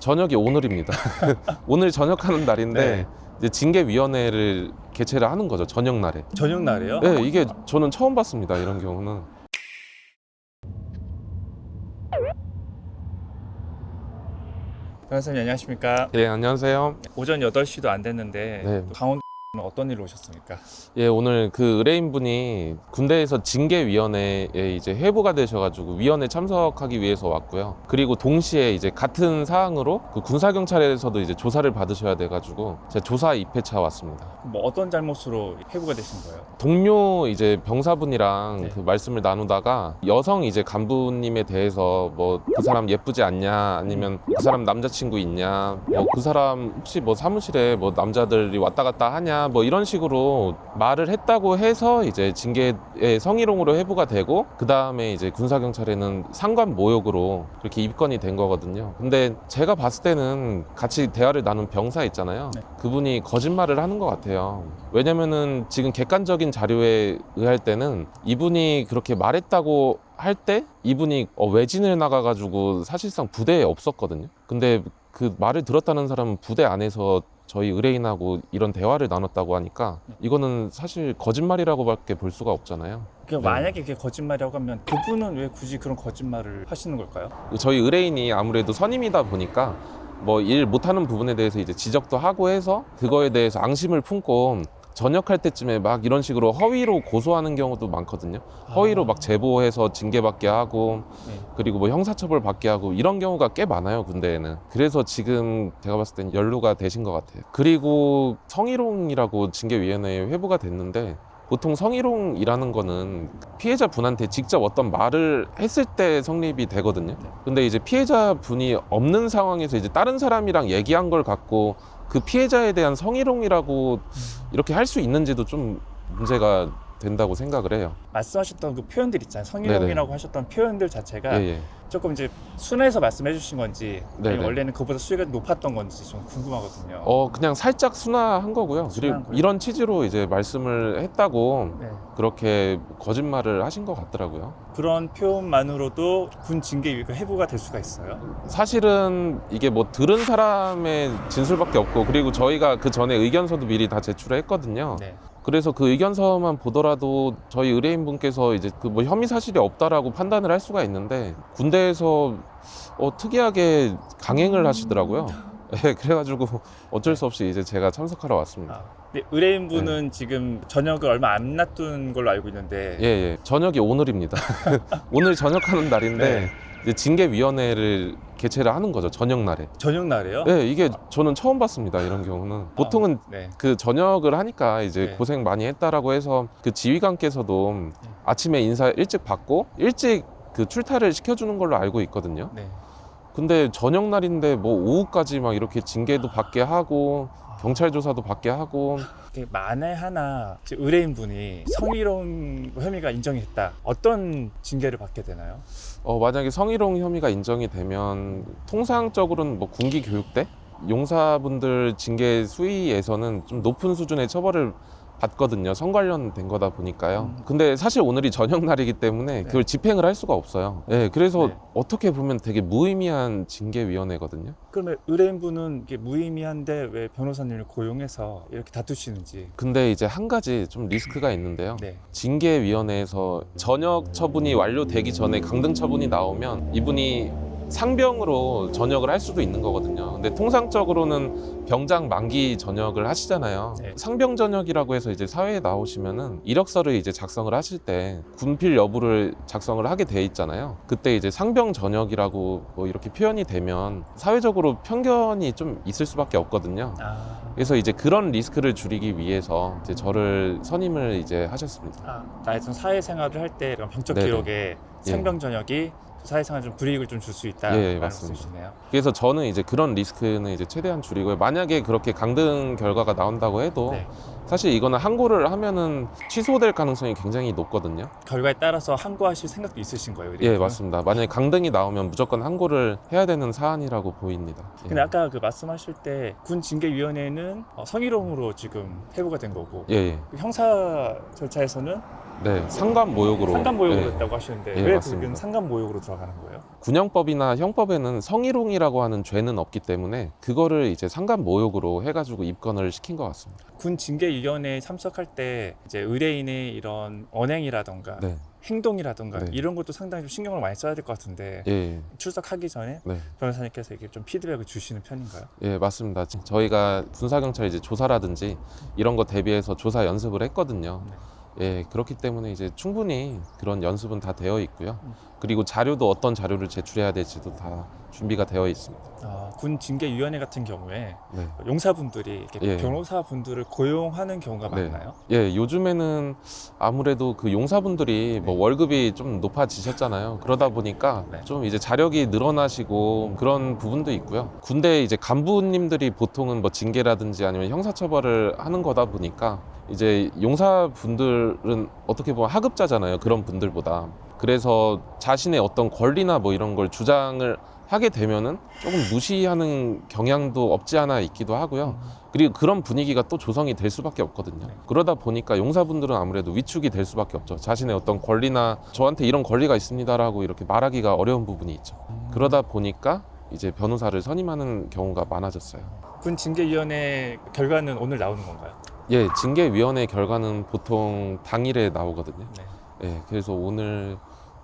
저녁이 오늘입니다. 오늘 저녁하는 날인데 네. 이제 징계위원회를 개최를 하는 거죠. 저녁 날에. 저녁 날이에요? 네, 이게 저는 처음 봤습니다. 이런 경우는. 변호사님 안녕하십니까? 예, 안녕하세요. 오전 8시도 안 됐는데 네. 강원도는 어떤 일로 오셨습니까? 예, 오늘 그 의뢰인분이 군대에서 징계위원회에 이제 회부가 되셔가지고 위원회 참석하기 위해서 왔고요. 그리고 동시에 이제 같은 사항으로 그 군사경찰에서도 이제 조사를 받으셔야 돼가지고 제가 조사 입회차 왔습니다. 뭐 어떤 잘못으로 회부가 되신 거예요? 동료 이제 병사분이랑 네. 그 말씀을 나누다가 여성 이제 간부님에 대해서 뭐 그 사람 예쁘지 않냐, 아니면 그 사람 남자친구 있냐, 뭐 그 사람 혹시 뭐 사무실에 뭐 남자들이 왔다 갔다 하냐, 뭐 이런 식으로 말을 했다고 해서 이제 징계의 성희롱으로 회부가 되고, 그 다음에 이제 군사경찰에는 상관 모욕으로 그렇게 입건이 된 거거든요. 근데 제가 봤을 때는 같이 대화를 나눈 병사 있잖아요. 네. 그분이 거짓말을 하는 것 같아요. 왜냐면은 지금 객관적인 자료에 의할 때는 이분이 그렇게 말했다고 할 때 이분이 외진을 나가가지고 사실상 부대에 없었거든요. 근데 그 말을 들었다는 사람은 부대 안에서 저희 의뢰인하고 이런 대화를 나눴다고 하니까 이거는 사실 거짓말이라고밖에 볼 수가 없잖아요. 만약에 그게 거짓말이라고 하면 그분은 왜 굳이 그런 거짓말을 하시는 걸까요? 저희 의뢰인이 아무래도 선임이다 보니까 뭐 일 못하는 부분에 대해서 이제 지적도 하고 해서 그거에 대해서 앙심을 품고 전역할 때쯤에 막 이런 식으로 허위로 고소하는 경우도 많거든요. 허위로 막 제보해서 징계받게 하고 네. 그리고 뭐 형사처벌 받게 하고 이런 경우가 꽤 많아요, 군대에는. 그래서 지금 제가 봤을 땐 연루가 되신 것 같아요. 그리고 성희롱이라고 징계위원회에 회부가 됐는데, 보통 성희롱이라는 거는 피해자 분한테 직접 어떤 말을 했을 때 성립이 되거든요. 근데 이제 피해자 분이 없는 상황에서 이제 다른 사람이랑 얘기한 걸 갖고 그 피해자에 대한 성희롱이라고 이렇게 할 수 있는지도 좀 문제가 된다고 생각을 해요. 말씀하셨던 그 표현들 있잖아요. 성희롱이라고 네네. 하셨던 표현들 자체가 예, 예. 조금 이제 순해서 말씀해 주신 건지 아니면 네네. 원래는 그보다 수위가 높았던 건지 좀 궁금하거든요. 그냥 살짝 순화한 거고요. 순화한 그리고 거예요? 이런 취지로 이제 말씀을 했다고 네. 그렇게 거짓말을 하신 것 같더라고요. 그런 표현만으로도 군 징계위가 회부가 될 수가 있어요? 사실은 이게 뭐 들은 사람의 진술밖에 없고, 그리고 저희가 그 전에 의견서도 미리 다 제출을 했거든요. 네. 그래서 그 의견서만 보더라도 저희 의뢰인분께서 이제 그 뭐 혐의 사실이 없다라고 판단을 할 수가 있는데, 군대에서 특이하게 강행을 하시더라고요. 네, 그래가지고 어쩔 수 없이 이제 제가 참석하러 왔습니다. 근데 의뢰인분은 지금 저녁을 얼마 안 놔둔 걸로 알고 있는데 예, 예. 저녁이 오늘입니다. 오늘 저녁하는 날인데 네. 이제 징계위원회를 개최를 하는 거죠. 저녁 날에. 저녁 날이에요? 네, 이게 저는 처음 봤습니다. 이런 경우는. 보통은 네. 그 저녁을 하니까 이제 네. 고생 많이 했다라고 해서 그 지휘관께서도 아침에 인사 일찍 받고 일찍 그 출타를 시켜주는 걸로 알고 있거든요. 네. 근데 저녁 날인데 뭐 오후까지 막 이렇게 징계도 받게 하고 경찰 조사도 받게 하고. 만에 하나 의뢰인분이 성희롱 혐의가 인정이 됐다. 어떤 징계를 받게 되나요? 만약에 성희롱 혐의가 인정이 되면 통상적으로는 뭐 군기 교육대 용사분들 징계 수위에서는 좀 높은 수준의 처벌을 받거든요. 성 관련된 거다 보니까요. 근데 사실 오늘이 저녁 날이기 때문에 그걸 집행을 할 수가 없어요. 네, 그래서 네. 어떻게 보면 되게 무의미한 징계위원회거든요. 그러면 의뢰인분은 이게 무의미한데 왜 변호사님을 고용해서 이렇게 다투시는지. 근데 이제 한 가지 좀 리스크가 있는데요. 네. 징계위원회에서 전역 처분이 완료되기 전에 강등 처분이 나오면 이분이 상병으로 전역을 할 수도 있는 거거든요. 근데 통상적으로는 병장 만기 전역을 하시잖아요. 네. 상병 전역이라고 해서 이제 사회에 나오시면은 이력서를 이제 작성을 하실 때 군필 여부를 작성을 하게 돼 있잖아요. 그때 이제 상병 전역이라고 뭐 이렇게 표현이 되면 사회적으로 편견이 좀 있을 수밖에 없거든요. 그래서 이제 그런 리스크를 줄이기 위해서 이제 저를 선임을 이제 하셨습니다. 나의 좀 사회생활을 할 때 병적 네네. 기록에 상병 전역이 사회생활 좀 불이익을 좀 줄 수 있다. 예, 맞습니다. 말씀이시네요. 그래서 저는 이제 그런 리스크는 이제 최대한 줄이고요. 만약에 그렇게 강등 결과가 나온다고 해도 네. 사실 이거는 항고를 하면은 취소될 가능성이 굉장히 높거든요. 결과에 따라서 항고하실 생각도 있으신 거예요? 예, 의뢰인분은? 맞습니다. 만약에 강등이 나오면 무조건 항고를 해야 되는 사안이라고 보입니다. 예. 근데 아까 그 말씀하실 때 군 징계위원회는 성희롱으로 지금 회부가 된 거고 예, 예. 그 형사 절차에서는 네, 상관모욕으로. 상간모욕으로 예. 했다고 하시는데 예, 왜 맞습니다. 그건 상간모욕으로 들어가는 거예요? 군형법이나 형법에는 성희롱이라고 하는 죄는 없기 때문에 그거를 이제 상관모욕으로 해가지고 입건을 시킨 것 같습니다. 군 징계위원회에 참석할 때 이제 의뢰인의 이런 언행이라던가 네, 행동이라던가 네. 이런 것도 상당히 좀 신경을 많이 써야 될 것 같은데 예, 출석하기 전에 네, 변호사님께서 이렇게 좀 피드백을 주시는 편인가요? 예, 맞습니다. 저희가 군사경찰 이제 조사라든지 이런 거 대비해서 조사 연습을 했거든요. 네. 예, 그렇기 때문에 이제 충분히 그런 연습은 다 되어 있고요. 그리고 자료도 어떤 자료를 제출해야 될지도 다 준비가 되어 있습니다. 군 징계위원회 같은 경우에 네. 용사분들이 이렇게 예. 변호사분들을 고용하는 경우가 네. 많나요? 예, 요즘에는 아무래도 그 용사분들이 뭐 월급이 좀 높아지셨잖아요. 그러다 보니까 네. 좀 이제 자력이 늘어나시고 그런 부분도 있고요. 군대 이제 간부님들이 보통은 뭐 징계라든지 아니면 형사처벌을 하는 거다 보니까 이제 용사분들은 어떻게 보면 하급자잖아요. 그런 분들보다. 그래서 자신의 어떤 권리나 뭐 이런 걸 주장을 하게 되면은 조금 무시하는 경향도 없지 않아 있기도 하고요. 그리고 그런 분위기가 또 조성이 될 수밖에 없거든요. 네. 그러다 보니까 용사분들은 아무래도 위축이 될 수밖에 없죠. 자신의 어떤 권리나 저한테 이런 권리가 있습니다라고 이렇게 말하기가 어려운 부분이 있죠. 그러다 보니까 이제 변호사를 선임하는 경우가 많아졌어요. 군 징계위원회 결과는 오늘 나오는 건가요? 예, 징계위원회 결과는 보통 당일에 나오거든요. 네. 예, 그래서 오늘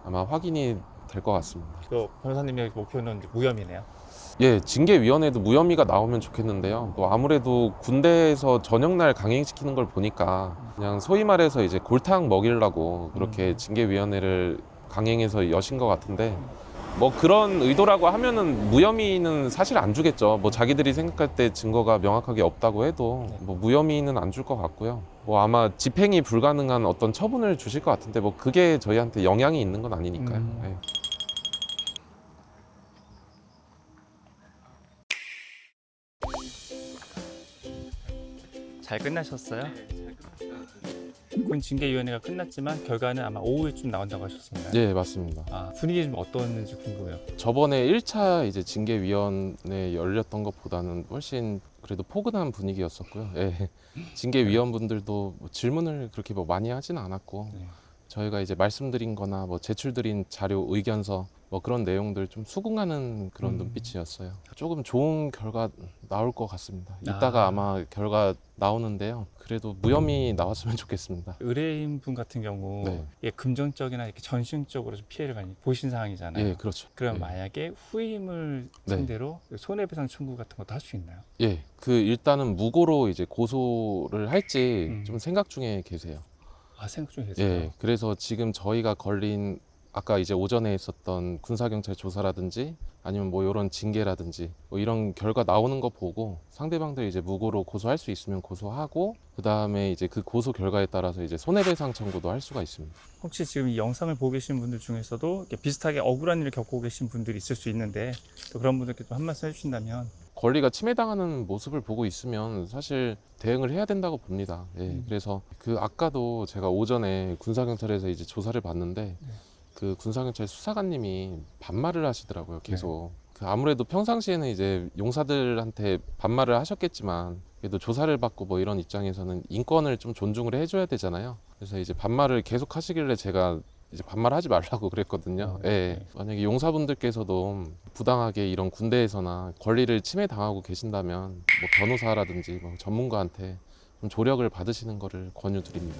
아마 확인이 될 것 같습니다. 또 변호사님의 목표는 무혐의네요. 예, 징계위원회도 무혐의가 나오면 좋겠는데요. 뭐 아무래도 군대에서 저녁날 강행시키는 걸 보니까 그냥 소위 말해서 이제 골탕 먹이려고 그렇게 징계위원회를 강행해서 여신 것 같은데 뭐 그런 의도라고 하면은 무혐의는 사실 안 주겠죠. 뭐 자기들이 생각할 때 증거가 명확하게 없다고 해도 뭐 무혐의는 안 줄 것 같고요. 뭐 아마 집행이 불가능한 어떤 처분을 주실 것 같은데 뭐 그게 저희한테 영향이 있는 건 아니니까요. 예. 잘 끝나셨어요? 군 징계위원회가 끝났지만 결과는 아마 오후에쯤 나온다고 하셨습니다. 예, 맞습니다. 분위기 좀 어떠는지 궁금해요. 저번에 1차 이제 징계위원회 열렸던 것보다는 훨씬 그래도 포근한 분위기였었고요. 예. 징계위원분들도 뭐 질문을 그렇게 뭐 많이 하진 않았고 네. 저희가 이제 말씀드린 거나 뭐 제출드린 자료 의견서 뭐 그런 내용들 좀 수긍하는 그런 눈빛이었어요. 조금 좋은 결과 나올 것 같습니다. 이따가 아마 결과 나오는데요. 그래도 무혐의 나왔으면 좋겠습니다. 의뢰인분 같은 경우 네. 이게 금전적이나 이렇게 전신적으로 좀 피해를 많이 보신 상황이잖아요. 예, 그렇죠. 그럼 예. 만약에 후임을 네. 상대로 손해배상 청구 같은 것도 할 수 있나요? 예, 그 일단은 무고로 이제 고소를 할지 좀 생각 중에 계세요. 생각 중에 계세요. 예, 그래서 지금 저희가 걸린 아까 이제 오전에 있었던 군사경찰 조사라든지 아니면 뭐 이런 징계라든지 뭐 이런 결과 나오는 거 보고 상대방들 이제 무고로 고소할 수 있으면 고소하고 그 다음에 이제 그 고소 결과에 따라서 이제 손해배상 청구도 할 수가 있습니다. 혹시 지금 이 영상을 보고 계신 분들 중에서도 이렇게 비슷하게 억울한 일을 겪고 계신 분들이 있을 수 있는데 또 그런 분들께 좀 한 말씀 해주신다면 권리가 침해당하는 모습을 보고 있으면 사실 대응을 해야 된다고 봅니다. 예, 그래서 그 아까도 제가 오전에 군사경찰에서 이제 조사를 받는데 그 군사경찰 수사관님이 반말을 하시더라고요. 계속. 그 아무래도 평상시에는 이제 용사들한테 반말을 하셨겠지만 그래도 조사를 받고 뭐 이런 입장에서는 인권을 좀 존중을 해줘야 되잖아요. 그래서 이제 반말을 계속 하시길래 제가 이제 반말하지 말라고 그랬거든요. 예. 만약에 용사분들께서도 부당하게 이런 군대에서나 권리를 침해당하고 계신다면 뭐 변호사라든지 뭐 전문가한테 좀 조력을 받으시는 거를 권유드립니다.